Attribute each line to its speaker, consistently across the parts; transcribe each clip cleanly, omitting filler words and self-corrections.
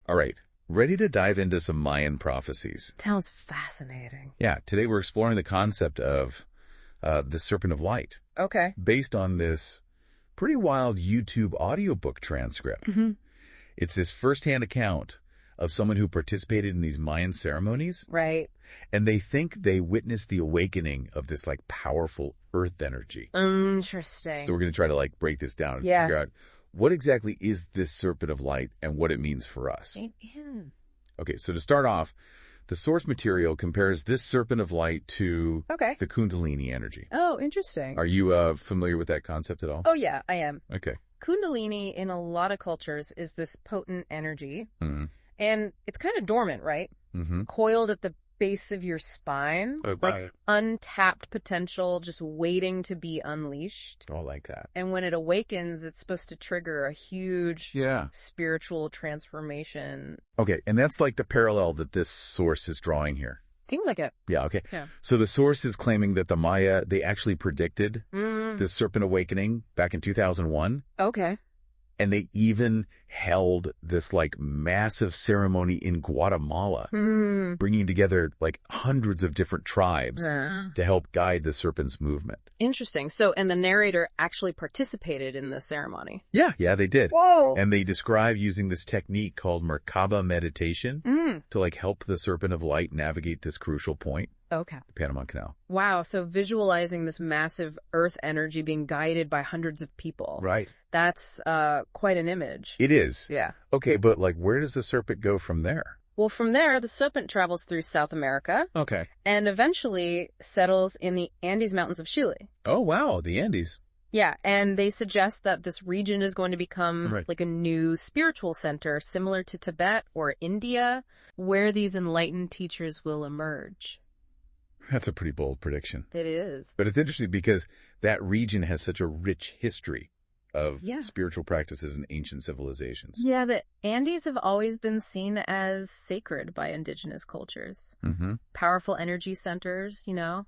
Speaker 1: All right. Ready to dive into some Mayan prophecies?
Speaker 2: Sounds fascinating.
Speaker 1: Yeah. Today we're exploring the concept of the Serpent of Light.
Speaker 2: Okay.
Speaker 1: Based on this pretty wild YouTube audiobook transcript.
Speaker 2: Mm-hmm.
Speaker 1: It's this firsthand account of someone who participated in these Mayan ceremonies.
Speaker 2: Right.
Speaker 1: And they think they witnessed the awakening of this like powerful earth energy.
Speaker 2: Interesting.
Speaker 1: So we're going to try to like break this down and figure out what exactly is this Serpent of Light and what it means for us.
Speaker 2: Yeah.
Speaker 1: Okay, so to start off, the source material compares this Serpent of Light to the Kundalini energy.
Speaker 2: Oh, interesting.
Speaker 1: Are you familiar with that concept at all?
Speaker 2: Oh, yeah, I am.
Speaker 1: Okay.
Speaker 2: Kundalini in a lot of cultures is this potent energy.
Speaker 1: Mm-hmm.
Speaker 2: And it's kind of dormant, right?
Speaker 1: Mm-hmm.
Speaker 2: Coiled at the base of your spine. Like untapped potential just waiting to be unleashed.
Speaker 1: Oh, I like that.
Speaker 2: And when it awakens, it's supposed to trigger a huge spiritual transformation.
Speaker 1: Okay, and that's like the parallel that this source is drawing here.
Speaker 2: Seems like it.
Speaker 1: Yeah, okay.
Speaker 2: Yeah.
Speaker 1: So the source is claiming that the Maya, they actually predicted this serpent awakening back in 2001.
Speaker 2: Okay.
Speaker 1: And they even held this like massive ceremony in Guatemala, bringing together like hundreds of different tribes to help guide the serpent's movement.
Speaker 2: Interesting. So, and the narrator actually participated in the ceremony.
Speaker 1: Yeah, they did.
Speaker 2: Whoa.
Speaker 1: And they describe using this technique called Merkaba meditation to like help the Serpent of Light navigate this crucial point.
Speaker 2: Okay.
Speaker 1: The Panama Canal.
Speaker 2: Wow. So visualizing this massive earth energy being guided by hundreds of people.
Speaker 1: Right.
Speaker 2: That's quite an image.
Speaker 1: It is.
Speaker 2: Yeah.
Speaker 1: Okay, but like where does the serpent go from there?
Speaker 2: Well, from there, the serpent travels through South America.
Speaker 1: Okay.
Speaker 2: And eventually settles in the Andes Mountains of Chile.
Speaker 1: Oh, wow. The Andes.
Speaker 2: Yeah. And they suggest that this region is going to become like a new spiritual center similar to Tibet or India, where these enlightened teachers will emerge.
Speaker 1: That's a pretty bold prediction.
Speaker 2: It is.
Speaker 1: But it's interesting because that region has such a rich history of spiritual practices and ancient civilizations.
Speaker 2: Yeah, the Andes have always been seen as sacred by indigenous cultures.
Speaker 1: Mm-hmm.
Speaker 2: Powerful energy centers, you know,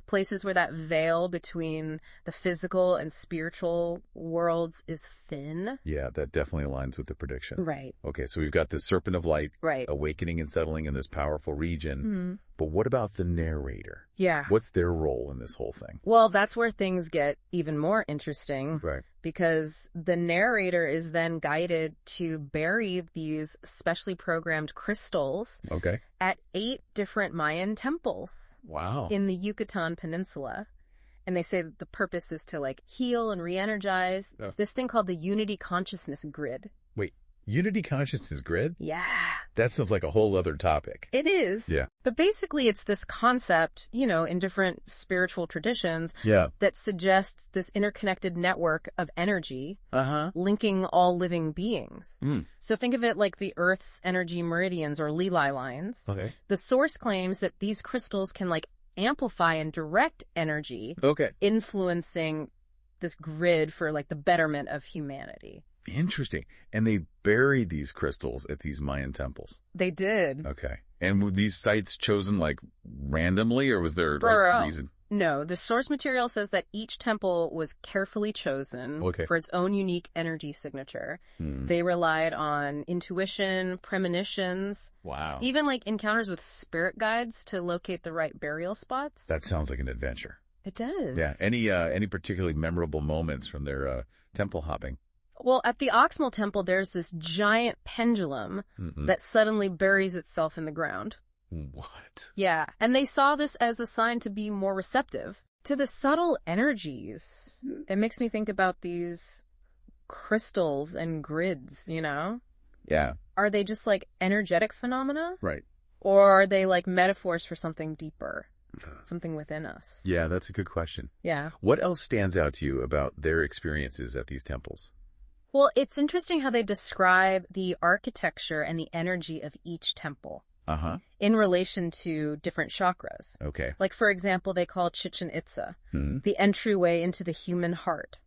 Speaker 2: places where that veil between the physical and spiritual worlds is thin.
Speaker 1: Yeah, that definitely aligns with the prediction.
Speaker 2: Right.
Speaker 1: Okay, so we've got this Serpent of Light awakening and settling in this powerful region.
Speaker 2: Mm-hmm.
Speaker 1: But what about the narrator?
Speaker 2: Yeah.
Speaker 1: What's their role in this whole thing?
Speaker 2: Well, that's where things get even more interesting.
Speaker 1: Right.
Speaker 2: Because the narrator is then guided to bury these specially programmed crystals at 8 different Mayan temples.
Speaker 1: Wow.
Speaker 2: In the Yucatan Peninsula. And they say that the purpose is to like heal and re-energize this thing called the Unity Consciousness Grid.
Speaker 1: Wait, Unity Consciousness Grid?
Speaker 2: Yeah.
Speaker 1: That sounds like a whole other topic.
Speaker 2: It is.
Speaker 1: Yeah.
Speaker 2: But basically it's this concept, you know, in different spiritual traditions that suggests this interconnected network of energy linking all living beings. So think of it like the Earth's energy meridians or Lili lines.
Speaker 1: Okay.
Speaker 2: The source claims that these crystals can like amplify and direct energy, influencing this grid for like the betterment of humanity.
Speaker 1: Interesting. And they buried these crystals at these Mayan temples.
Speaker 2: They did.
Speaker 1: Okay. And were these sites chosen like randomly or was there like a reason?
Speaker 2: No, the source material says that each temple was carefully chosen for its own unique energy signature. They relied on intuition, premonitions.
Speaker 1: Wow.
Speaker 2: Even like encounters with spirit guides to locate the right burial spots.
Speaker 1: That sounds like an adventure.
Speaker 2: It does.
Speaker 1: Yeah. Any particularly memorable moments from their temple hopping?
Speaker 2: Well, at the Oxmal Temple, there's this giant pendulum that suddenly buries itself in the ground.
Speaker 1: What?
Speaker 2: Yeah, and they saw this as a sign to be more receptive to the subtle energies. It makes me think about these crystals and grids, you know?
Speaker 1: Yeah.
Speaker 2: Are they just like energetic phenomena?
Speaker 1: Right.
Speaker 2: Or are they like metaphors for something deeper? Something within us?
Speaker 1: Yeah, that's a good question.
Speaker 2: Yeah.
Speaker 1: What else stands out to you about their experiences at these temples?
Speaker 2: Well, it's interesting how they describe the architecture and the energy of each temple in relation to different chakras.
Speaker 1: Okay.
Speaker 2: Like, for example, they call Chichen Itza the entryway into the human heart,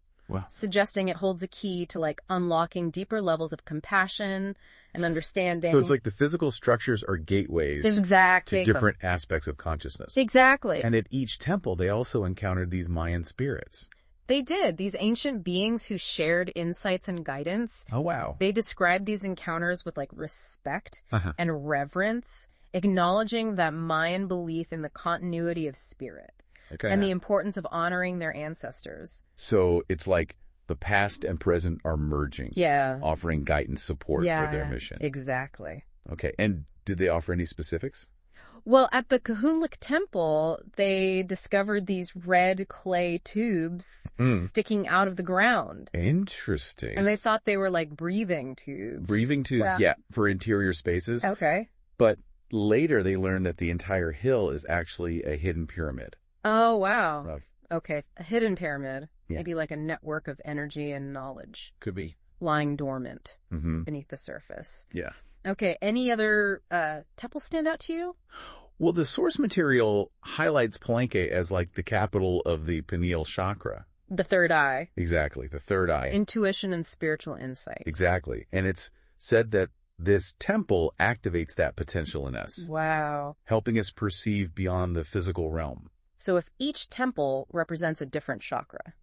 Speaker 2: suggesting it holds a key to, like, unlocking deeper levels of compassion and understanding.
Speaker 1: So it's like the physical structures are gateways to different aspects of consciousness.
Speaker 2: Exactly.
Speaker 1: And at each temple, they also encountered these Mayan spirits.
Speaker 2: They did. These ancient beings who shared insights and guidance.
Speaker 1: Oh, wow.
Speaker 2: They described these encounters with like respect and reverence, acknowledging that Mayan belief in the continuity of spirit and the importance of honoring their ancestors.
Speaker 1: So it's like the past and present are merging.
Speaker 2: Yeah.
Speaker 1: Offering guidance support for their mission.
Speaker 2: Exactly.
Speaker 1: Okay. And did they offer any specifics?
Speaker 2: Well, at the Kahunlik temple, they discovered these red clay tubes sticking out of the ground.
Speaker 1: Interesting.
Speaker 2: And they thought they were like breathing tubes.
Speaker 1: Breathing tubes, yeah, for interior spaces.
Speaker 2: Okay.
Speaker 1: But later they learned that the entire hill is actually a hidden pyramid.
Speaker 2: Oh, wow. Okay, a hidden pyramid.
Speaker 1: Yeah.
Speaker 2: Maybe like a network of energy and knowledge.
Speaker 1: Could be.
Speaker 2: Lying dormant beneath the surface.
Speaker 1: Yeah.
Speaker 2: Okay, any other temples stand out to you?
Speaker 1: Well, the source material highlights Palenque as like the capital of the pineal chakra.
Speaker 2: The third eye.
Speaker 1: Exactly, the third eye.
Speaker 2: Intuition and spiritual insight.
Speaker 1: Exactly. And it's said that this temple activates that potential in us.
Speaker 2: Wow.
Speaker 1: Helping us perceive beyond the physical realm.
Speaker 2: So if each temple represents a different chakra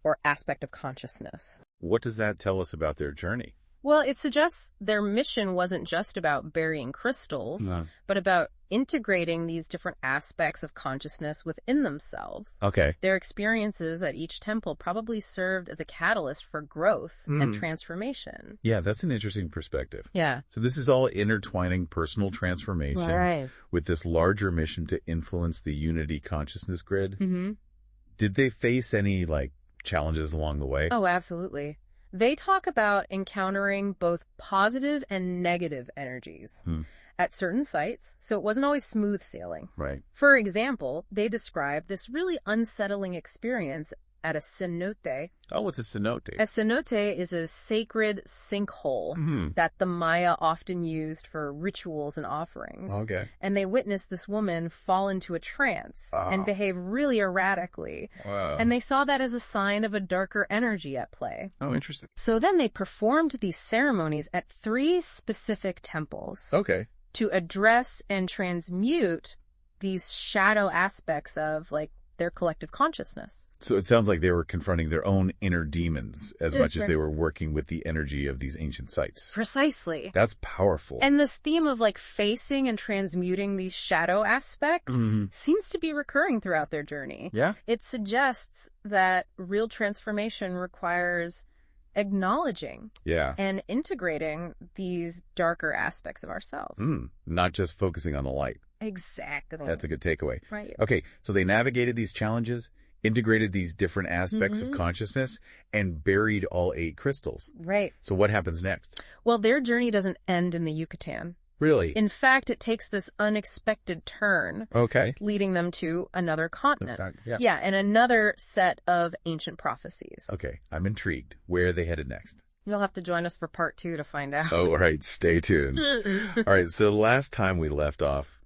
Speaker 2: or aspect of consciousness.
Speaker 1: What does that tell us about their journey?
Speaker 2: Well, it suggests their mission wasn't just about burying crystals, but about integrating these different aspects of consciousness within themselves.
Speaker 1: Okay.
Speaker 2: Their experiences at each temple probably served as a catalyst for growth and transformation.
Speaker 1: Yeah, that's an interesting perspective.
Speaker 2: Yeah.
Speaker 1: So this is all intertwining personal transformation with this larger mission to influence the unity consciousness grid. Did they face any, like, challenges along the way?
Speaker 2: Oh, absolutely. They talk about encountering both positive and negative energies at certain sites, so it wasn't always smooth sailing.
Speaker 1: Right.
Speaker 2: For example, they describe this really unsettling experience at a cenote.
Speaker 1: Oh, what's a cenote?
Speaker 2: A cenote is a sacred sinkhole that the Maya often used for rituals and offerings.
Speaker 1: Okay.
Speaker 2: And they witnessed this woman fall into a trance and behave really erratically.
Speaker 1: Wow.
Speaker 2: And they saw that as a sign of a darker energy at play.
Speaker 1: Oh, interesting.
Speaker 2: So then they performed these ceremonies at 3 specific temples.
Speaker 1: Okay.
Speaker 2: To address and transmute these shadow aspects of, like, their collective consciousness.
Speaker 1: So it sounds like they were confronting their own inner demons as much as they were working with the energy of these ancient sites.
Speaker 2: Precisely.
Speaker 1: That's powerful.
Speaker 2: And this theme of like facing and transmuting these shadow aspects seems to be recurring throughout their journey.
Speaker 1: Yeah.
Speaker 2: It suggests that real transformation requires acknowledging and integrating these darker aspects of ourselves.
Speaker 1: Not just focusing on the light.
Speaker 2: Exactly.
Speaker 1: That's a good takeaway.
Speaker 2: Right.
Speaker 1: Okay, so they navigated these challenges, integrated these different aspects of consciousness, and buried all 8 crystals.
Speaker 2: Right.
Speaker 1: So what happens next?
Speaker 2: Well, their journey doesn't end in the Yucatan.
Speaker 1: Really?
Speaker 2: In fact, it takes this unexpected turn.
Speaker 1: Okay.
Speaker 2: Leading them to another continent.
Speaker 1: Yeah,
Speaker 2: and another set of ancient prophecies.
Speaker 1: Okay, I'm intrigued. Where are they headed next?
Speaker 2: You'll have to join us for part 2 to find out.
Speaker 1: Oh, all right. Stay tuned. All right, so the last time we left off,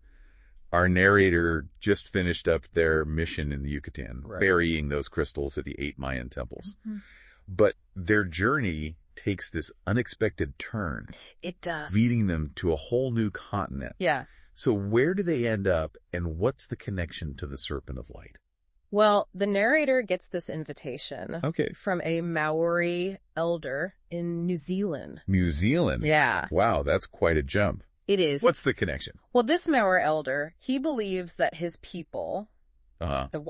Speaker 1: our narrator just finished up their mission in the Yucatan, burying those crystals at the 8 Mayan temples. But their journey takes this unexpected turn.
Speaker 2: It does.
Speaker 1: Leading them to a whole new continent.
Speaker 2: Yeah.
Speaker 1: So where do they end up, and what's the connection to the Serpent of Light?
Speaker 2: Well, the narrator gets this invitation from a Maori elder in New Zealand.
Speaker 1: New Zealand?
Speaker 2: Yeah.
Speaker 1: Wow, that's quite a jump.
Speaker 2: It is.
Speaker 1: What's the connection?
Speaker 2: Well, this Maori elder, he believes that his people, the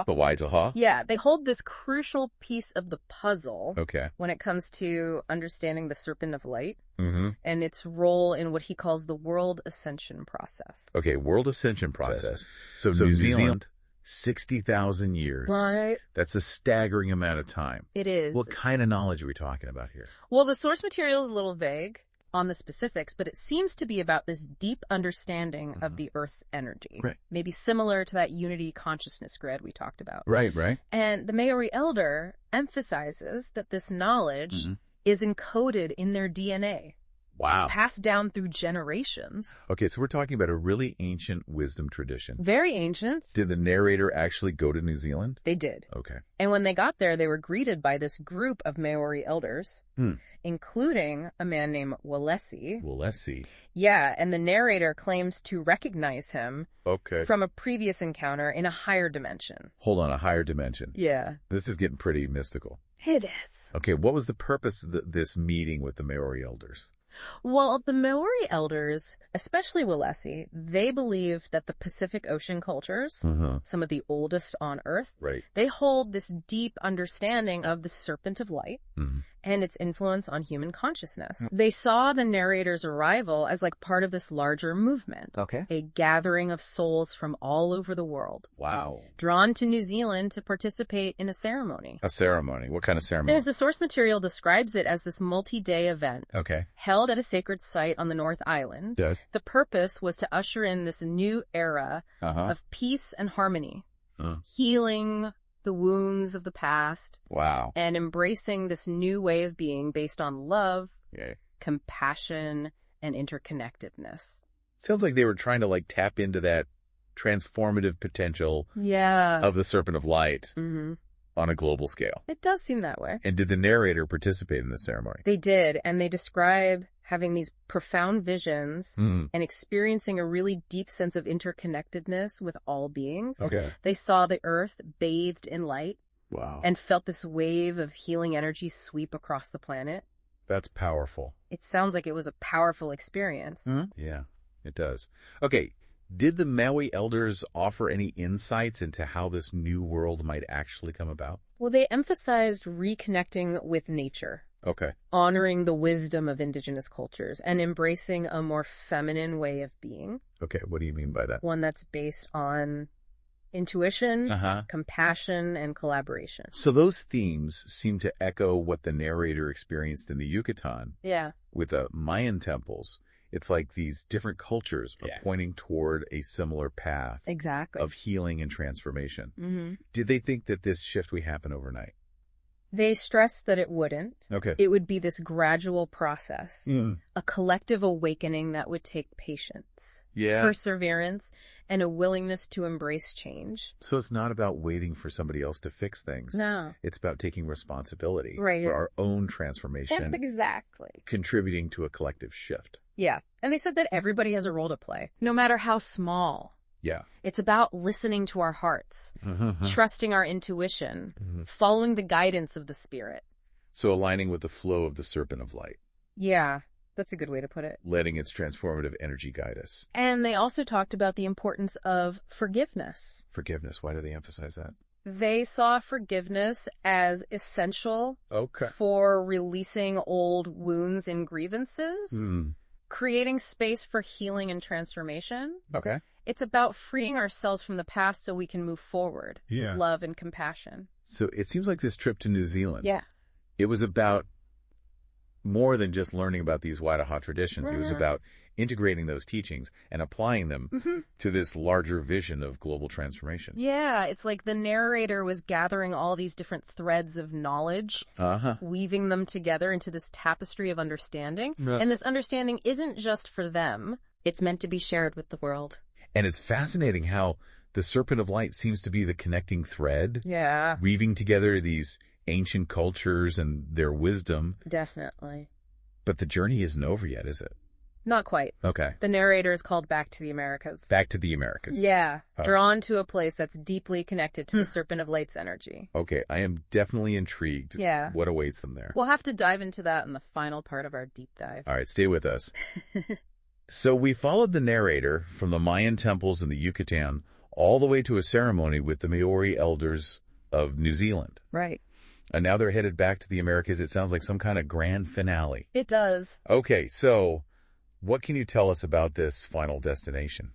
Speaker 1: Waitoha,
Speaker 2: yeah, they hold this crucial piece of the puzzle when it comes to understanding the Serpent of Light and its role in what he calls the world ascension process.
Speaker 1: Okay, world ascension process. So New Zealand, 60,000 years.
Speaker 2: Right.
Speaker 1: That's a staggering amount of time.
Speaker 2: It is.
Speaker 1: What kind of knowledge are we talking about here?
Speaker 2: Well, the source material is a little vague on the specifics, but it seems to be about this deep understanding of the Earth's energy.
Speaker 1: Right.
Speaker 2: Maybe similar to that unity consciousness grid we talked about.
Speaker 1: Right, right.
Speaker 2: And the Maori elder emphasizes that this knowledge is encoded in their DNA.
Speaker 1: Wow.
Speaker 2: Passed down through generations.
Speaker 1: Okay, so we're talking about a really ancient wisdom tradition.
Speaker 2: Very ancient.
Speaker 1: Did the narrator actually go to New Zealand?
Speaker 2: They did.
Speaker 1: Okay.
Speaker 2: And when they got there, they were greeted by this group of Maori elders, including a man named Walesi.
Speaker 1: Walesi.
Speaker 2: Yeah, and the narrator claims to recognize him from a previous encounter in a higher dimension.
Speaker 1: Hold on, a higher dimension.
Speaker 2: Yeah.
Speaker 1: This is getting pretty mystical.
Speaker 2: It is.
Speaker 1: Okay, what was the purpose of this meeting with the Maori elders?
Speaker 2: Well, the Maori elders, especially Walesi, they believed that the Pacific Ocean cultures, some of the oldest on Earth, they hold this deep understanding of the Serpent of Light and its influence on human consciousness. They saw the narrator's arrival as like part of this larger movement. A gathering of souls from all over the world.
Speaker 1: Wow.
Speaker 2: Drawn to New Zealand to participate in a ceremony.
Speaker 1: A ceremony? What kind of ceremony?
Speaker 2: The source material describes it as this multi-day event. Held at a sacred site on the North Island. The purpose was to usher in this new era of peace and harmony. Healing the wounds of the past.
Speaker 1: Wow.
Speaker 2: And embracing this new way of being based on love, compassion, and interconnectedness.
Speaker 1: Feels like they were trying to like tap into that transformative potential of the Serpent of Light on a global scale.
Speaker 2: It does seem that way.
Speaker 1: And did the narrator participate in this ceremony?
Speaker 2: They did, and they describe having these profound visions and experiencing a really deep sense of interconnectedness with all beings. They saw the earth bathed in light.
Speaker 1: Wow.
Speaker 2: And felt this wave of healing energy sweep across the planet.
Speaker 1: That's powerful.
Speaker 2: It sounds like it was a powerful experience.
Speaker 1: Yeah, it does. Okay, did the Maui elders offer any insights into how this new world might actually come about?
Speaker 2: Well, they emphasized reconnecting with nature. Honoring the wisdom of indigenous cultures and embracing a more feminine way of being.
Speaker 1: Okay, what do you mean by that?
Speaker 2: One that's based on intuition, compassion, and collaboration.
Speaker 1: So those themes seem to echo what the narrator experienced in the Yucatan. With the Mayan temples. It's like these different cultures are pointing toward a similar path of healing and transformation. Did they think that this shift would happen overnight?
Speaker 2: They stressed that it wouldn't. It would be this gradual process, a collective awakening that would take patience, perseverance, and a willingness to embrace change.
Speaker 1: So it's not about waiting for somebody else to fix things.
Speaker 2: No.
Speaker 1: It's about taking responsibility for our own transformation.
Speaker 2: Exactly.
Speaker 1: Contributing to a collective shift.
Speaker 2: Yeah. And they said that everybody has a role to play, no matter how small. It's about listening to our hearts, trusting our intuition, following the guidance of the spirit.
Speaker 1: So aligning with the flow of the Serpent of Light.
Speaker 2: Yeah, that's a good way to put it.
Speaker 1: Letting its transformative energy guide us.
Speaker 2: And they also talked about the importance of forgiveness.
Speaker 1: Forgiveness. Why do they emphasize that?
Speaker 2: They saw forgiveness as essential for releasing old wounds and grievances, creating space for healing and transformation. It's about freeing ourselves from the past so we can move forward with love and compassion.
Speaker 1: So it seems like this trip to New Zealand, it was about more than just learning about these Waidaha traditions. It was about integrating those teachings and applying them to this larger vision of global transformation.
Speaker 2: Yeah, it's like the narrator was gathering all these different threads of knowledge, weaving them together into this tapestry of understanding. And this understanding isn't just for them. It's meant to be shared with the world.
Speaker 1: And it's fascinating how the Serpent of Light seems to be the connecting thread.
Speaker 2: Yeah.
Speaker 1: Weaving together these ancient cultures and their wisdom.
Speaker 2: Definitely.
Speaker 1: But the journey isn't over yet, is it?
Speaker 2: Not quite. The narrator is called Back to the Americas.
Speaker 1: Back to the Americas.
Speaker 2: Yeah. Drawn to a place that's deeply connected to the Serpent of Light's energy.
Speaker 1: Okay, I am definitely intrigued. What awaits them there?
Speaker 2: We'll have to dive into that in the final part of our deep dive.
Speaker 1: All right, stay with us. So we followed the narrator from the Mayan temples in the Yucatan all the way to a ceremony with the Maori elders of New Zealand. And now they're headed back to the Americas. It sounds like some kind of grand finale.
Speaker 2: It does.
Speaker 1: Okay, so what can you tell us about this final destination?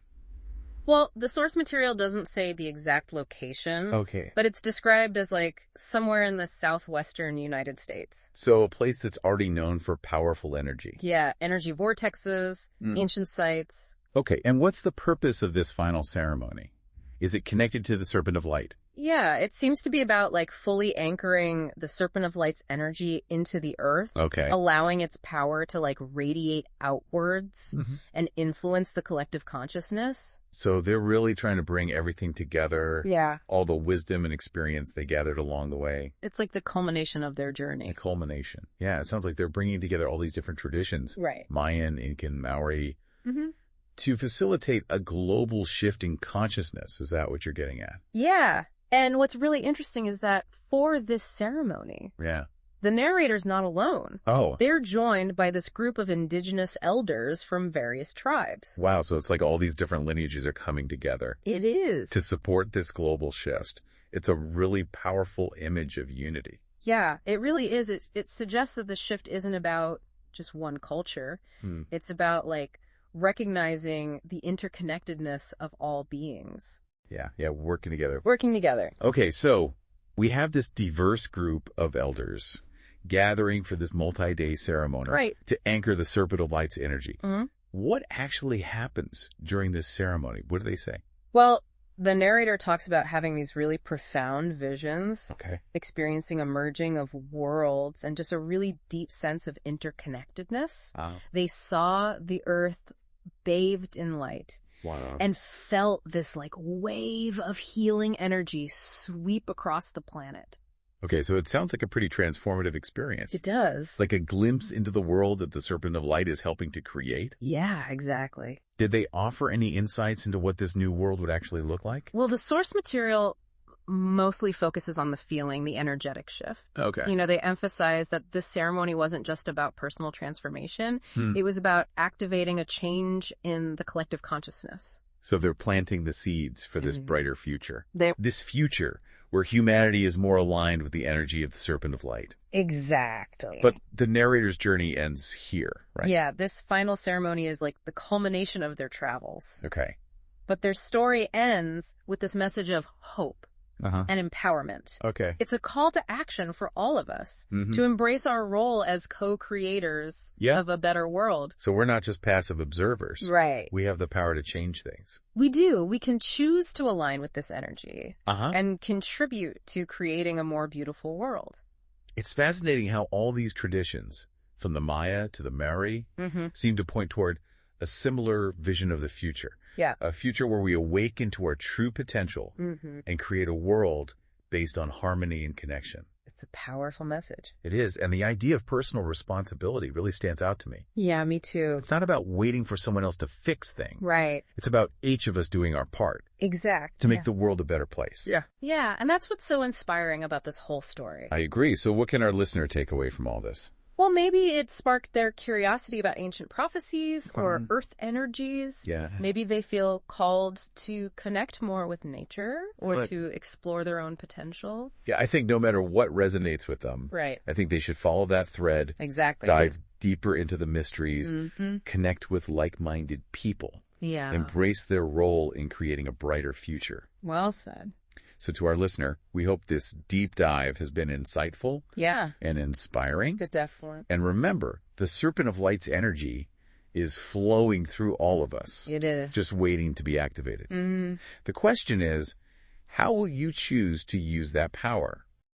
Speaker 2: Well, the source material doesn't say the exact location. But it's described as like somewhere in the southwestern United States.
Speaker 1: So a place that's already known for powerful energy.
Speaker 2: Yeah, energy vortexes, ancient sites.
Speaker 1: Okay, and what's the purpose of this final ceremony? Is it connected to the Serpent of Light?
Speaker 2: Yeah, it seems to be about like fully anchoring the Serpent of Light's energy into the earth, allowing its power to like radiate outwards and influence the collective consciousness.
Speaker 1: So they're really trying to bring everything together.
Speaker 2: Yeah.
Speaker 1: All the wisdom and experience they gathered along the way.
Speaker 2: It's like the culmination of their journey.
Speaker 1: The culmination. Yeah, it sounds like they're bringing together all these different traditions.
Speaker 2: Right.
Speaker 1: Mayan, Incan, Maori. To facilitate a global shift in consciousness. Is that what you're getting at?
Speaker 2: Yeah. And what's really interesting is that for this ceremony, the narrator's not alone.
Speaker 1: Oh.
Speaker 2: They're joined by this group of indigenous elders from various tribes.
Speaker 1: Wow, so it's like all these different lineages are coming together.
Speaker 2: It is.
Speaker 1: To support this global shift. It's a really powerful image of unity.
Speaker 2: Yeah, it really is. It suggests that the shift isn't about just one culture. It's about like recognizing the interconnectedness of all beings.
Speaker 1: Yeah, working together.
Speaker 2: Working together.
Speaker 1: Okay, so we have this diverse group of elders gathering for this multi-day ceremony to anchor the Serpent of Light's energy. What actually happens during this ceremony? What do they say?
Speaker 2: Well, the narrator talks about having these really profound visions, experiencing a merging of worlds, and just a really deep sense of interconnectedness. They saw the earth bathed in light.
Speaker 1: Wow.
Speaker 2: And felt this like wave of healing energy sweep across the planet.
Speaker 1: Okay, so it sounds like a pretty transformative experience.
Speaker 2: It does.
Speaker 1: Like a glimpse into the world that the Serpent of Light is helping to create?
Speaker 2: Yeah, exactly.
Speaker 1: Did they offer any insights into what this new world would actually look like?
Speaker 2: Well, the source material mostly focuses on the feeling, the energetic shift.
Speaker 1: Okay.
Speaker 2: You know, they emphasize that this ceremony wasn't just about personal transformation. It was about activating a change in the collective consciousness.
Speaker 1: So they're planting the seeds for this brighter future. This future where humanity is more aligned with the energy of the Serpent of Light.
Speaker 2: Exactly.
Speaker 1: But the narrator's journey ends here, right?
Speaker 2: Yeah, this final ceremony is like the culmination of their travels.
Speaker 1: Okay.
Speaker 2: But their story ends with this message of hope. And empowerment.
Speaker 1: Okay.
Speaker 2: It's a call to action for all of us to embrace our role as co-creators of a better world.
Speaker 1: So we're not just passive observers.
Speaker 2: Right.
Speaker 1: We have the power to change things.
Speaker 2: We do. We can choose to align with this energy and contribute to creating a more beautiful world.
Speaker 1: It's fascinating how all these traditions, from the Maya to the Maori, seem to point toward a similar vision of the future.
Speaker 2: Yeah.
Speaker 1: A future where we awaken to our true potential and create a world based on harmony and connection.
Speaker 2: It's a powerful message.
Speaker 1: It is. And the idea of personal responsibility really stands out to me.
Speaker 2: Yeah, me too.
Speaker 1: It's not about waiting for someone else to fix things.
Speaker 2: Right.
Speaker 1: It's about each of us doing our part.
Speaker 2: Exactly.
Speaker 1: To make the world a better place. Yeah.
Speaker 2: Yeah, and that's what's so inspiring about this whole story.
Speaker 1: I agree. So what can our listener take away from all this?
Speaker 2: Well, maybe it sparked their curiosity about ancient prophecies or earth energies.
Speaker 1: Yeah.
Speaker 2: Maybe they feel called to connect more with nature or to explore their own potential.
Speaker 1: Yeah, I think no matter what resonates with them, I think they should follow that thread.
Speaker 2: Exactly.
Speaker 1: Dive deeper into the mysteries, connect with like-minded people.
Speaker 2: Yeah.
Speaker 1: Embrace their role in creating a brighter future.
Speaker 2: Well said.
Speaker 1: So to our listener, we hope this deep dive has been insightful and inspiring.
Speaker 2: Definitely.
Speaker 1: And remember, the Serpent of Light's energy is flowing through all of us.
Speaker 2: It is.
Speaker 1: Just waiting to be activated. The question is, how will you choose to use that power?